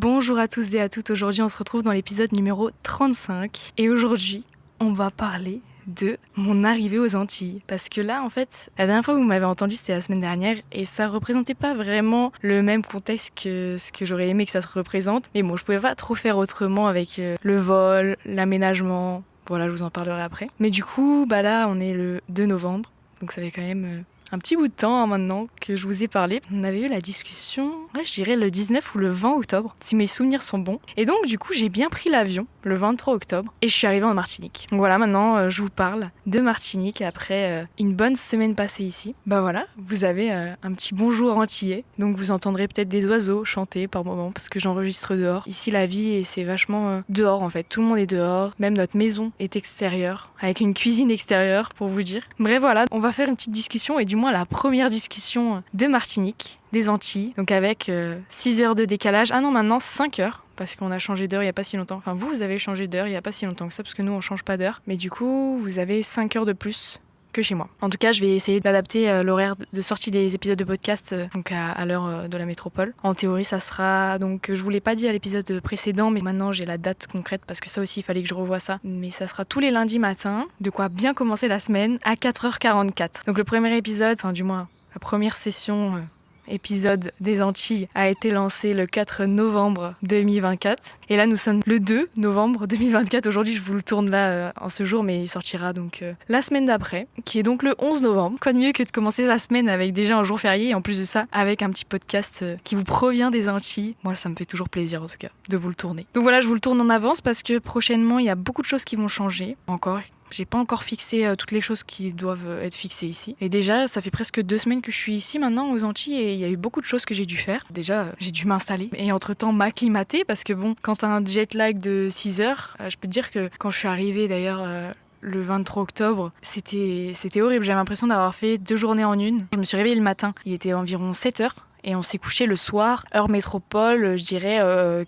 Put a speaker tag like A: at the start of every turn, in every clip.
A: Bonjour à tous et à toutes, aujourd'hui on se retrouve dans l'épisode numéro 35 et aujourd'hui on va parler de mon arrivée aux Antilles. Parce que là en fait, la dernière fois que vous m'avez entendu c'était la semaine dernière et ça représentait pas vraiment le même contexte que ce que j'aurais aimé que ça se représente. Mais bon, je pouvais pas trop faire autrement avec le vol, l'aménagement, voilà je vous en parlerai après. Mais du coup, là on est le 2 novembre, donc ça fait quand même... un petit bout de temps maintenant que je vous ai parlé. On avait eu la discussion, je dirais le 19 ou le 20 octobre, si mes souvenirs sont bons. Et donc du coup j'ai bien pris l'avion le 23 octobre et je suis arrivée en Martinique. Donc voilà, maintenant je vous parle de Martinique après une bonne semaine passée ici. Voilà, vous avez un petit bonjour antillais. Donc vous entendrez peut-être des oiseaux chanter par moments parce que j'enregistre dehors. Ici la vie c'est vachement dehors en fait, tout le monde est dehors. Même notre maison est extérieure, avec une cuisine extérieure pour vous dire. Bref voilà, on va faire une petite discussion et du moins la première discussion de Martinique, des Antilles, donc avec 6 heures de décalage. Ah non, maintenant 5 heures, parce qu'on a changé d'heure il n'y a pas si longtemps. Enfin, vous avez changé d'heure il n'y a pas si longtemps que ça, parce que nous, on change pas d'heure. Mais du coup, vous avez 5 heures de plus que chez moi. En tout cas, je vais essayer d'adapter l'horaire de sortie des épisodes de podcast donc à l'heure de la métropole. En théorie, ça sera... Donc, je vous l'ai pas dit à l'épisode précédent, mais maintenant, j'ai la date concrète, parce que ça aussi, il fallait que je revoie ça. Mais ça sera tous les lundis matin, de quoi bien commencer la semaine à 4h44. Donc, le premier épisode, enfin du moins, la première session... épisode des Antilles a été lancé le 4 novembre 2024 et là nous sommes le 2 novembre 2024. Aujourd'hui je vous le tourne là en ce jour, mais il sortira donc la semaine d'après, qui est donc le 11 novembre. Quoi de mieux que de commencer la semaine avec déjà un jour férié et en plus de ça avec un petit podcast qui vous provient des Antilles. Moi ça me fait toujours plaisir en tout cas de vous le tourner. Donc voilà, je vous le tourne en avance parce que prochainement il y a beaucoup de choses qui vont changer encore. J'ai pas encore fixé toutes les choses qui doivent être fixées ici. Et déjà, ça fait presque 2 semaines que je suis ici maintenant aux Antilles et il y a eu beaucoup de choses que j'ai dû faire. Déjà, j'ai dû m'installer et entre-temps m'acclimater parce que bon, quand t'as un jet lag de 6 heures, je peux te dire que quand je suis arrivée d'ailleurs... le 23 octobre, c'était horrible. J'avais l'impression d'avoir fait 2 journées en une. Je me suis réveillée le matin, il était environ 7 heures. Et on s'est couché le soir, heure métropole, je dirais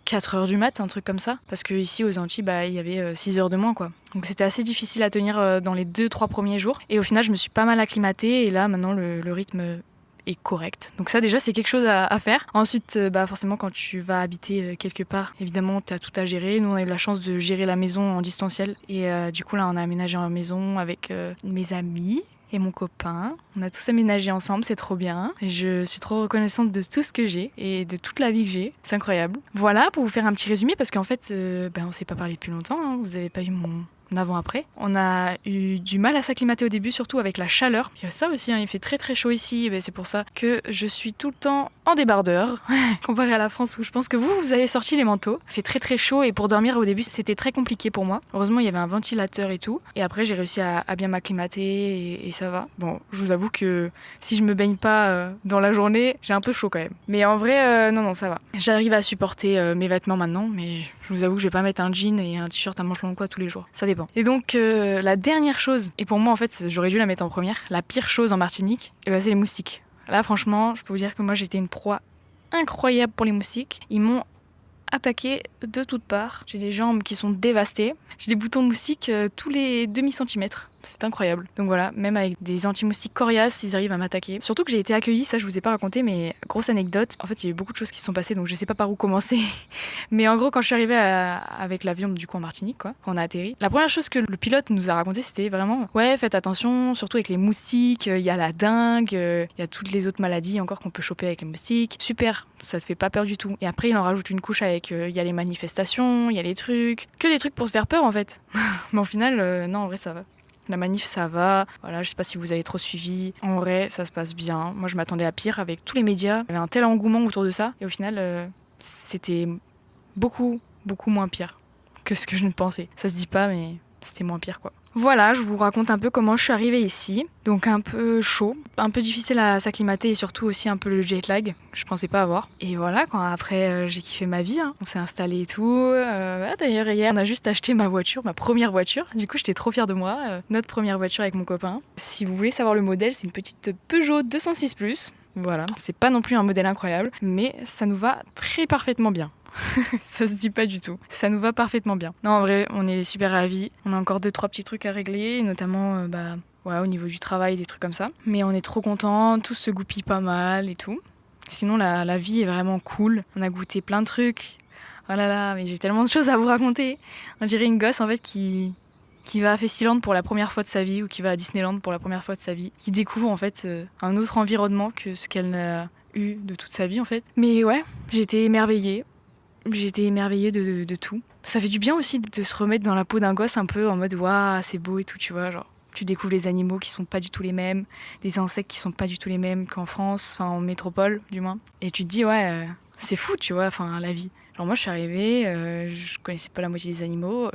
A: 4 heures du mat, un truc comme ça. Parce qu'ici aux Antilles, il y avait 6 heures de moins, quoi. Donc c'était assez difficile à tenir dans les 2-3 premiers jours. Et au final, je me suis pas mal acclimatée. Et là, maintenant, le rythme est correct. Donc ça, déjà, c'est quelque chose à faire. Ensuite, forcément, quand tu vas habiter quelque part, évidemment, tu as tout à gérer. Nous, on a eu la chance de gérer la maison en distanciel. Et du coup, là, on a aménagé en maison avec mes amis et mon copain. On a tous aménagé ensemble, c'est trop bien. Je suis trop reconnaissante de tout ce que j'ai et de toute la vie que j'ai. C'est incroyable. Voilà, pour vous faire un petit résumé, parce qu'en fait, on s'est pas parlé depuis longtemps. Hein. Vous avez pas eu mon avant-après. On a eu du mal à s'acclimater au début, surtout avec la chaleur. Il y a ça aussi, il fait très très chaud ici. C'est pour ça que je suis tout le temps en débardeur, comparé à la France où je pense que vous avez sorti les manteaux. Il fait très très chaud et pour dormir au début, c'était très compliqué pour moi. Heureusement, il y avait un ventilateur et tout. Et après, j'ai réussi à bien m'acclimater et ça va. Bon, je vous avoue que si je me baigne pas dans la journée, j'ai un peu chaud quand même. Mais en vrai, non, ça va. J'arrive à supporter mes vêtements maintenant, mais je vous avoue que je vais pas mettre un jean et un t-shirt à manches longues tous les jours. Ça dépend. Et donc, la dernière chose, et pour moi en fait, j'aurais dû la mettre en première, la pire chose en Martinique, c'est les moustiques. Là, franchement, je peux vous dire que moi j'étais une proie incroyable pour les moustiques. Ils m'ont attaqué de toutes parts. J'ai les jambes qui sont dévastées. J'ai des boutons de moustiques tous les demi-centimètres. C'est incroyable. Donc voilà, même avec des anti-moustiques coriaces, ils arrivent à m'attaquer. Surtout que j'ai été accueillie, ça je vous ai pas raconté, mais grosse anecdote. En fait, il y a eu beaucoup de choses qui se sont passées, donc je sais pas par où commencer. Mais en gros, quand je suis arrivée avec l'avion, du coup en Martinique, quand on a atterri, la première chose que le pilote nous a raconté, c'était vraiment ouais, faites attention, surtout avec les moustiques, il y a la dengue, il y a toutes les autres maladies encore qu'on peut choper avec les moustiques. Super, ça te fait pas peur du tout. Et après, il en rajoute une couche avec il y a les manifestations, il y a les trucs, que des trucs pour se faire peur en fait. Mais au final, non, en vrai, ça va. La manif, ça va. Voilà, je sais pas si vous avez trop suivi. En vrai, ça se passe bien. Moi, je m'attendais à pire avec tous les médias. Il y avait un tel engouement autour de ça. Et au final, c'était beaucoup, beaucoup moins pire que ce que je ne pensais. Ça se dit pas, mais c'était moins pire, quoi. Voilà, je vous raconte un peu comment je suis arrivée ici. Donc un peu chaud, un peu difficile à s'acclimater et surtout aussi un peu le jet lag. Je pensais pas avoir. Et voilà, après j'ai kiffé ma vie. Hein. On s'est installé et tout. D'ailleurs hier, on a juste acheté ma voiture, ma première voiture. Du coup, j'étais trop fière de moi. Notre première voiture avec mon copain. Si vous voulez savoir le modèle, c'est une petite Peugeot 206+. Voilà, c'est pas non plus un modèle incroyable, mais ça nous va très parfaitement bien. Ça se dit pas du tout. Ça nous va parfaitement bien. Non, en vrai, on est super ravis. On a encore 2-3 petits trucs à régler, notamment au niveau du travail, des trucs comme ça. Mais on est trop contents, tout se goupille pas mal et tout. Sinon, la vie est vraiment cool. On a goûté plein de trucs. Oh là là, mais j'ai tellement de choses à vous raconter. On dirait une gosse en fait qui va à Festiland pour la première fois de sa vie ou qui va à Disneyland pour la première fois de sa vie, qui découvre en fait un autre environnement que ce qu'elle n'a eu de toute sa vie en fait. Mais ouais, j'ai été émerveillée. J'ai été émerveillée de tout. Ça fait du bien aussi de se remettre dans la peau d'un gosse un peu en mode waouh, c'est beau et tout, tu vois, genre tu découvres les animaux qui sont pas du tout les mêmes, des insectes qui sont pas du tout les mêmes qu'en France, enfin en métropole du moins. Et tu te dis ouais, c'est fou, tu vois, enfin la vie. Genre moi je suis arrivée, je connaissais pas la moitié des animaux.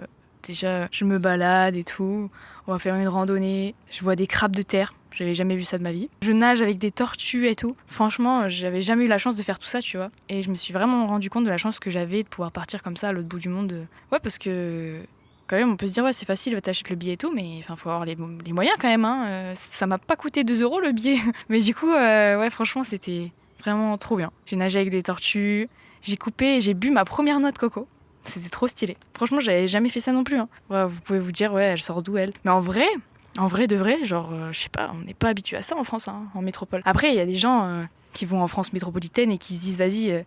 A: Déjà je me balade et tout, on va faire une randonnée, je vois des crabes de terre. J'avais jamais vu ça de ma vie. Je nage avec des tortues et tout. Franchement, j'avais jamais eu la chance de faire tout ça, tu vois. Et je me suis vraiment rendu compte de la chance que j'avais de pouvoir partir comme ça à l'autre bout du monde. Ouais, parce que quand même, on peut se dire, ouais, c'est facile, t'achètes le billet et tout, mais il faut avoir les moyens quand même. Hein. Ça m'a pas coûté 2 € le billet. Mais du coup, ouais, franchement, c'était vraiment trop bien. J'ai nagé avec des tortues, j'ai coupé et j'ai bu ma première noix de coco. C'était trop stylé. Franchement, j'avais jamais fait ça non plus. Hein. Ouais, vous pouvez vous dire, ouais, elle sort d'où elle. Mais en vrai de vrai, genre, je sais pas, on n'est pas habitué à ça en France, hein, en métropole. Après, il y a des gens qui vont en France métropolitaine et qui se disent, vas-y,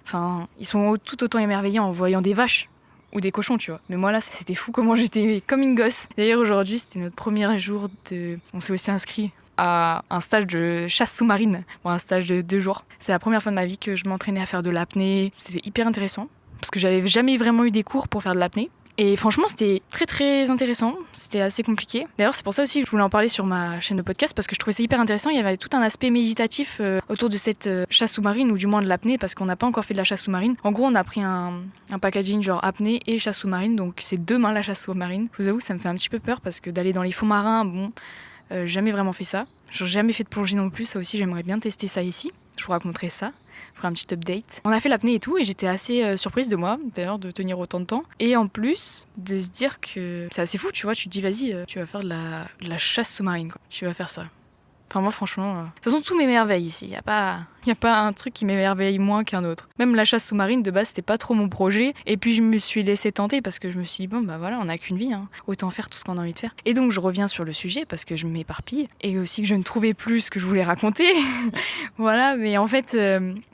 A: ils sont tout autant émerveillés en voyant des vaches ou des cochons, tu vois. Mais moi, là, c'était fou comment j'étais comme une gosse. D'ailleurs, aujourd'hui, c'était notre premier jour de... On s'est aussi inscrit à un stage de chasse sous-marine, bon, un stage de 2 jours. C'est la première fois de ma vie que je m'entraînais à faire de l'apnée. C'était hyper intéressant, parce que j'avais jamais vraiment eu des cours pour faire de l'apnée. Et franchement, c'était très très intéressant, c'était assez compliqué. D'ailleurs, c'est pour ça aussi que je voulais en parler sur ma chaîne de podcast, parce que je trouvais ça hyper intéressant. Il y avait tout un aspect méditatif autour de cette chasse sous-marine, ou du moins de l'apnée, parce qu'on n'a pas encore fait de la chasse sous-marine. En gros, on a pris un packaging genre apnée et chasse sous-marine, donc c'est demain la chasse sous-marine. Je vous avoue, ça me fait un petit peu peur, parce que d'aller dans les fonds marins, bon, jamais vraiment fait ça. J'ai jamais fait de plongée non plus, ça aussi j'aimerais bien tester ça ici. Je vous raconterai ça, je ferai un petit update. On a fait l'apnée et tout, et j'étais assez surprise de moi, d'ailleurs, de tenir autant de temps. Et en plus, de se dire que c'est assez fou, tu vois, tu te dis, vas-y, tu vas faire de la chasse sous-marine, quoi. Tu vas faire ça. Enfin, moi, franchement, de toute façon, tout m'émerveille ici. Il n'y a pas un truc qui m'émerveille moins qu'un autre. Même la chasse sous-marine, de base, c'était pas trop mon projet. Et puis, je me suis laissée tenter parce que je me suis dit, bon, bah voilà, on n'a qu'une vie, hein. Autant faire tout ce qu'on a envie de faire. Et donc, je reviens sur le sujet parce que je m'éparpille et aussi que je ne trouvais plus ce que je voulais raconter. Voilà, mais en fait,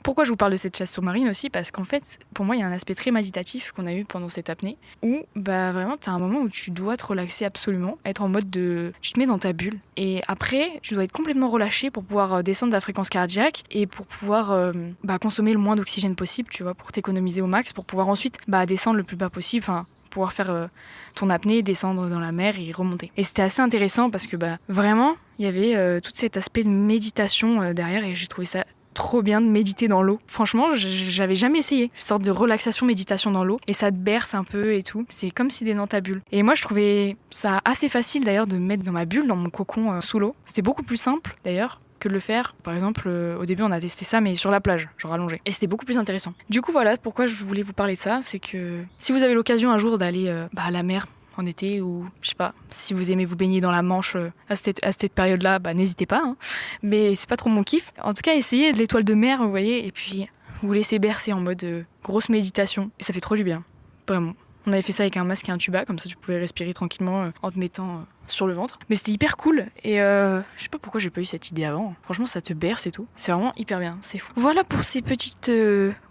A: pourquoi je vous parle de cette chasse sous-marine aussi? Parce qu'en fait, pour moi, il y a un aspect très méditatif qu'on a eu pendant cette apnée où, bah vraiment, t'as un moment où tu dois te relaxer absolument, être en mode de... Tu te mets dans ta bulle. Et après, tu dois être complètement relâché pour pouvoir descendre ta fréquence cardiaque et pour pouvoir consommer le moins d'oxygène possible, tu vois, pour t'économiser au max, pour pouvoir ensuite descendre le plus bas possible, enfin, pouvoir faire ton apnée, descendre dans la mer et remonter. Et c'était assez intéressant parce que vraiment, il y avait tout cet aspect de méditation derrière et j'ai trouvé ça trop bien de méditer dans l'eau. Franchement, j'avais jamais essayé. Une sorte de relaxation, méditation dans l'eau. Et ça te berce un peu et tout. C'est comme si t'étais dans ta bulle. Et moi, je trouvais ça assez facile d'ailleurs de me mettre dans ma bulle, dans mon cocon sous l'eau. C'était beaucoup plus simple d'ailleurs que de le faire. Par exemple, au début, on a testé ça, mais sur la plage, genre allongé. Et c'était beaucoup plus intéressant. Du coup, voilà pourquoi je voulais vous parler de ça. C'est que si vous avez l'occasion un jour d'aller à la mer, en été, ou je sais pas, si vous aimez vous baigner dans la Manche à cette période-là, n'hésitez pas, hein. Mais c'est pas trop mon kiff. En tout cas, essayez de l'étoile de mer, vous voyez, et puis vous laissez bercer en mode grosse méditation. Et ça fait trop du bien, vraiment. On avait fait ça avec un masque et un tuba, comme ça tu pouvais respirer tranquillement en te mettant sur le ventre. Mais c'était hyper cool, et je sais pas pourquoi j'ai pas eu cette idée avant. Franchement, ça te berce et tout. C'est vraiment hyper bien, c'est fou. Voilà pour ces petites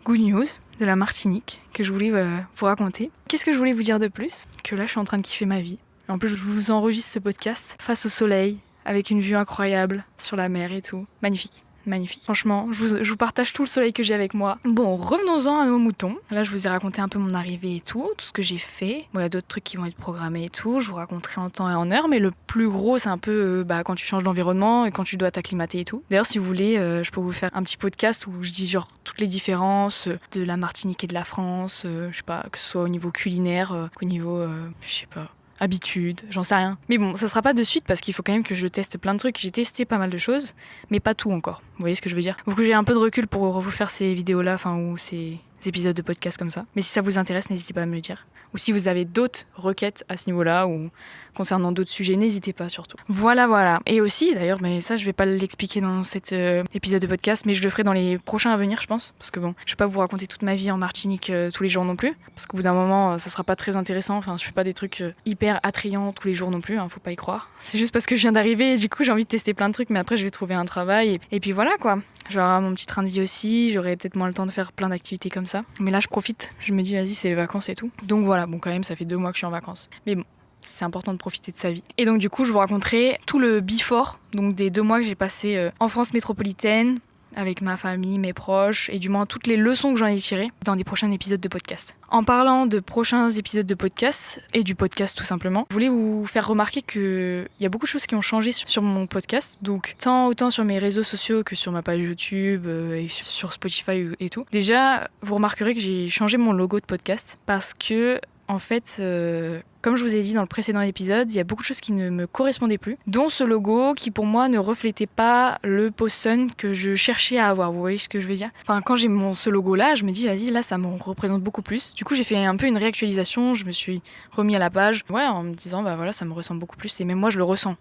A: good news de la Martinique que je voulais vous raconter. Qu'est-ce que je voulais vous dire de plus? Que là, je suis en train de kiffer ma vie. En plus, je vous enregistre ce podcast face au soleil, avec une vue incroyable sur la mer et tout. Magnifique. Magnifique. Franchement, je vous partage tout le soleil que j'ai avec moi. Bon, revenons-en à nos moutons. Là, je vous ai raconté un peu mon arrivée et tout ce que j'ai fait. Bon, il y a d'autres trucs qui vont être programmés et tout. Je vous raconterai en temps et en heure, mais le plus gros, c'est un peu quand tu changes d'environnement et quand tu dois t'acclimater et tout. D'ailleurs, si vous voulez, je peux vous faire un petit podcast où je dis genre toutes les différences de la Martinique et de la France. Je sais pas, que ce soit au niveau culinaire, qu'au niveau, je sais pas, habitude, j'en sais rien. Mais bon, ça sera pas de suite parce qu'il faut quand même que je teste plein de trucs. J'ai testé pas mal de choses, mais pas tout encore. Vous voyez ce que je veux dire? Faut que j'ai un peu de recul pour vous faire ces vidéos-là, ou ces épisodes de podcast comme ça. Mais si ça vous intéresse, n'hésitez pas à me le dire. Ou si vous avez d'autres requêtes à ce niveau-là ou concernant d'autres sujets, n'hésitez pas surtout. Voilà. Et aussi, d'ailleurs, mais ça, je vais pas l'expliquer dans cet épisode de podcast, mais je le ferai dans les prochains à venir, je pense. Parce que bon, je vais pas vous raconter toute ma vie en Martinique tous les jours non plus. Parce qu'au bout d'un moment, ça sera pas très intéressant. Enfin, je fais pas des trucs hyper attrayants tous les jours non plus, hein, faut pas y croire. C'est juste parce que je viens d'arriver et du coup, j'ai envie de tester plein de trucs, mais après, je vais trouver un travail. Et puis voilà, quoi. Je vais avoir mon petit train de vie aussi, j'aurai peut-être moins le temps de faire plein d'activités comme ça. Mais là, je profite, je me dis, vas-y, c'est les vacances et tout. Donc voilà, bon, quand même, ça fait 2 mois que je suis en vacances. Mais bon, c'est important de profiter de sa vie. Et donc, du coup, je vous raconterai tout le before, donc des 2 mois que j'ai passé en France métropolitaine, avec ma famille, mes proches, et du moins toutes les leçons que j'en ai tirées dans des prochains épisodes de podcast. En parlant de prochains épisodes de podcast, et du podcast tout simplement, je voulais vous faire remarquer qu'il y a beaucoup de choses qui ont changé sur mon podcast, donc autant sur mes réseaux sociaux que sur ma page YouTube et sur Spotify et tout. Déjà, vous remarquerez que j'ai changé mon logo de podcast, parce que en fait, comme je vous ai dit dans le précédent épisode, il y a beaucoup de choses qui ne me correspondaient plus, dont ce logo qui pour moi ne reflétait pas le Postsun que je cherchais à avoir. Vous voyez ce que je veux dire ? Enfin, quand j'ai ce logo-là, je me dis, vas-y, là, ça me représente beaucoup plus. Du coup, j'ai fait un peu une réactualisation, je me suis remis à la page, en me disant, bah voilà, ça me ressemble beaucoup plus, et même moi, je le ressens.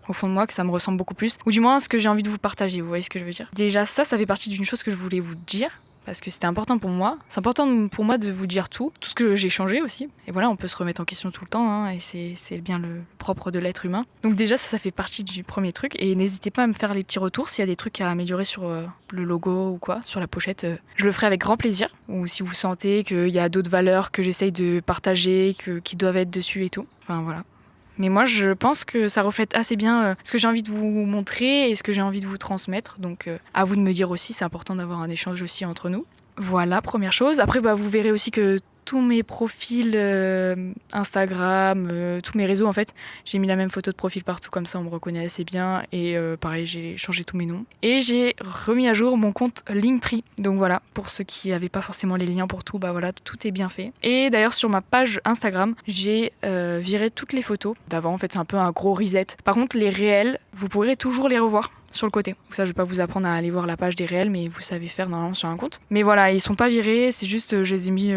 A: Au fond de moi, que ça me ressemble beaucoup plus, ou du moins ce que j'ai envie de vous partager, vous voyez ce que je veux dire ? Déjà, ça fait partie d'une chose que je voulais vous dire, parce que c'était important pour moi. C'est important pour moi de vous dire tout ce que j'ai changé aussi. Et voilà, on peut se remettre en question tout le temps, et c'est bien le propre de l'être humain. Donc déjà, ça fait partie du premier truc. Et n'hésitez pas à me faire les petits retours s'il y a des trucs à améliorer sur le logo ou quoi, sur la pochette. Je le ferai avec grand plaisir. Ou si vous sentez qu'il y a d'autres valeurs que j'essaye de partager, qui doivent être dessus et tout. Enfin voilà. Mais moi, je pense que ça reflète assez bien ce que j'ai envie de vous montrer et ce que j'ai envie de vous transmettre. Donc, à vous de me dire aussi, c'est important d'avoir un échange aussi entre nous. Voilà, première chose. Après, vous verrez aussi que tous mes profils Instagram, tous mes réseaux, en fait, j'ai mis la même photo de profil partout, comme ça on me reconnaît assez bien. Et pareil, j'ai changé tous mes noms. Et j'ai remis à jour mon compte Linktree. Donc voilà, pour ceux qui n'avaient pas forcément les liens pour tout, voilà, tout est bien fait. Et d'ailleurs, sur ma page Instagram, j'ai viré toutes les photos d'avant. En fait, c'est un peu un gros reset. Par contre, les réels, vous pourrez toujours les revoir sur le côté. Ça, je vais pas vous apprendre à aller voir la page des réels, mais vous savez faire normalement sur un compte. Mais voilà, ils sont pas virés, c'est juste, je les ai mis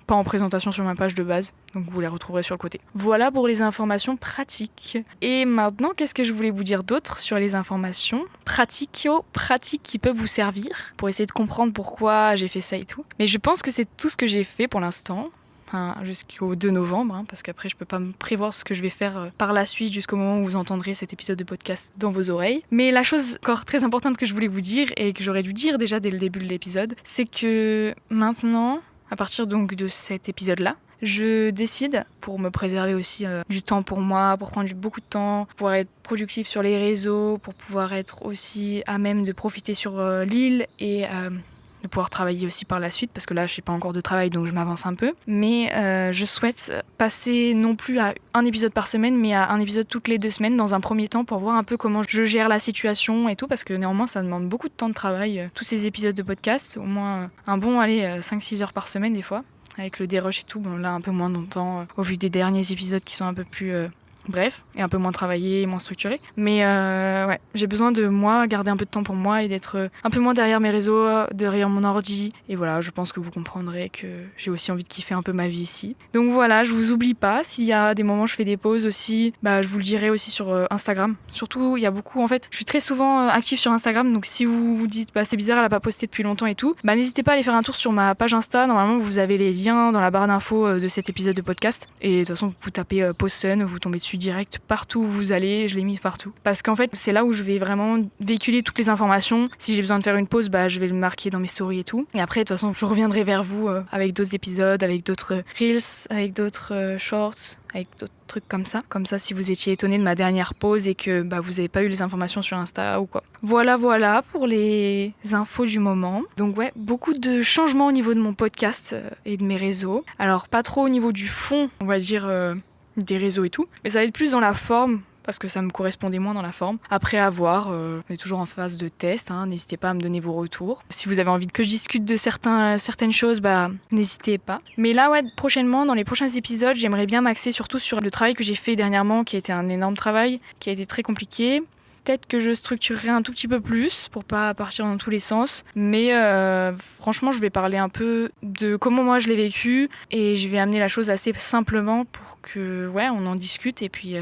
A: pas en présentation sur ma page de base, donc vous les retrouverez sur le côté. Voilà pour les informations pratiques. Et maintenant, qu'est-ce que je voulais vous dire d'autre sur les informations pratiques qui peuvent vous servir pour essayer de comprendre pourquoi j'ai fait ça et tout. Mais je pense que c'est tout ce que j'ai fait pour l'instant. Jusqu'au 2 novembre, parce qu'après je peux pas me prévoir ce que je vais faire par la suite jusqu'au moment où vous entendrez cet épisode de podcast dans vos oreilles. Mais la chose encore très importante que je voulais vous dire et que j'aurais dû dire déjà dès le début de l'épisode, c'est que maintenant, à partir donc de cet épisode-là, je décide, pour me préserver aussi du temps pour moi, pour prendre beaucoup de temps, pour pouvoir être productif sur les réseaux, pour pouvoir être aussi à même de profiter sur l'île et de pouvoir travailler aussi par la suite, parce que là je n'ai pas encore de travail donc je m'avance un peu, mais je souhaite passer non plus à un épisode par semaine mais à un épisode toutes les 2 semaines dans un premier temps pour voir un peu comment je gère la situation et tout, parce que néanmoins ça demande beaucoup de temps de travail, tous ces épisodes de podcast, au moins un bon 5-6 heures par semaine des fois, avec le dérush et tout, bon là un peu moins longtemps au vu des derniers épisodes qui sont un peu plus bref, et un peu moins travaillé, moins structuré. Mais j'ai besoin de moi, garder un peu de temps pour moi et d'être un peu moins derrière mes réseaux, derrière mon ordi. Et voilà, je pense que vous comprendrez que j'ai aussi envie de kiffer un peu ma vie ici. Donc voilà, je vous oublie pas. S'il y a des moments où je fais des pauses aussi, je vous le dirai aussi sur Instagram. Surtout, il y a beaucoup, en fait, je suis très souvent active sur Instagram. Donc si vous vous dites, c'est bizarre, elle a pas posté depuis longtemps et tout, n'hésitez pas à aller faire un tour sur ma page Insta. Normalement, vous avez les liens dans la barre d'infos de cet épisode de podcast. Et de toute façon, vous tapez Postsun, vous tombez dessus direct partout où vous allez, je l'ai mis partout. Parce qu'en fait, c'est là où je vais vraiment véhiculer toutes les informations. Si j'ai besoin de faire une pause, je vais le marquer dans mes stories et tout. Et après, de toute façon, je reviendrai vers vous avec d'autres épisodes, avec d'autres reels, avec d'autres shorts, avec d'autres trucs comme ça. Comme ça, si vous étiez étonné de ma dernière pause et que vous n'avez pas eu les informations sur Insta ou quoi. Voilà pour les infos du moment. Donc beaucoup de changements au niveau de mon podcast et de mes réseaux. Alors, pas trop au niveau du fond, on va dire des réseaux et tout, mais ça va être plus dans la forme, parce que ça me correspondait moins dans la forme. Après à voir, on est toujours en phase de test, n'hésitez pas à me donner vos retours. Si vous avez envie que je discute de certaines choses, n'hésitez pas. Mais là, prochainement, dans les prochains épisodes, j'aimerais bien m'axer surtout sur le travail que j'ai fait dernièrement, qui a été un énorme travail, qui a été très compliqué. Peut-être que je structurerai un tout petit peu plus pour pas partir dans tous les sens. Mais franchement, je vais parler un peu de comment moi je l'ai vécu et je vais amener la chose assez simplement pour que on en discute et puis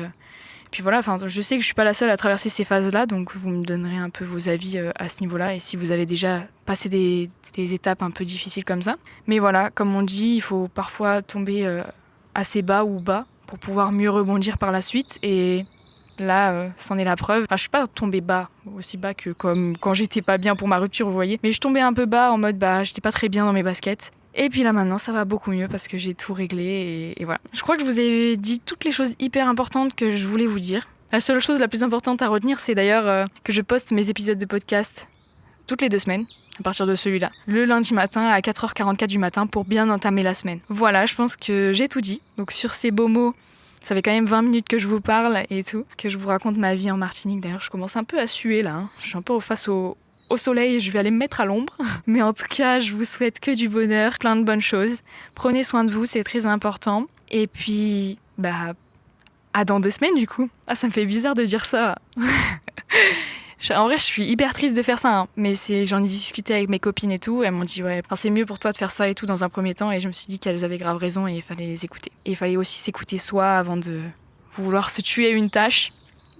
A: voilà. Je sais que je suis pas la seule à traverser ces phases-là, donc vous me donnerez un peu vos avis à ce niveau-là et si vous avez déjà passé des étapes un peu difficiles comme ça. Mais voilà, comme on dit, il faut parfois tomber assez bas ou bas pour pouvoir mieux rebondir par la suite et Là, c'en est la preuve. Enfin, je suis pas tombée bas, aussi bas que comme quand j'étais pas bien pour ma rupture, vous voyez. Mais je tombais un peu bas en mode, j'étais pas très bien dans mes baskets. Et puis là maintenant, ça va beaucoup mieux parce que j'ai tout réglé et voilà. Je crois que je vous ai dit toutes les choses hyper importantes que je voulais vous dire. La seule chose la plus importante à retenir, c'est d'ailleurs que je poste mes épisodes de podcast toutes les 2 semaines, à partir de celui-là, le lundi matin à 4h44 du matin pour bien entamer la semaine. Voilà, je pense que j'ai tout dit. Donc sur ces beaux mots, ça fait quand même 20 minutes que je vous parle et tout, que je vous raconte ma vie en Martinique. D'ailleurs, je commence un peu à suer là. Je suis un peu face au soleil et je vais aller me mettre à l'ombre. Mais en tout cas, je vous souhaite que du bonheur, plein de bonnes choses. Prenez soin de vous, c'est très important. Et puis, à dans 2 semaines du coup. Ah, ça me fait bizarre de dire ça. En vrai, je suis hyper triste de faire ça, hein. Mais j'en ai discuté avec mes copines et tout. Elles m'ont dit, ouais, c'est mieux pour toi de faire ça et tout dans un premier temps. Et je me suis dit qu'elles avaient grave raison et il fallait les écouter. Et il fallait aussi s'écouter soi avant de vouloir se tuer une tâche.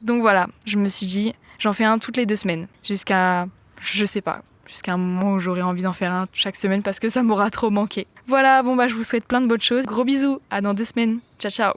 A: Donc voilà, je me suis dit, j'en fais un toutes les 2 semaines. Jusqu'à un moment où j'aurai envie d'en faire un chaque semaine parce que ça m'aura trop manqué. Voilà, je vous souhaite plein de bonnes choses. Gros bisous, à dans 2 semaines. Ciao, ciao.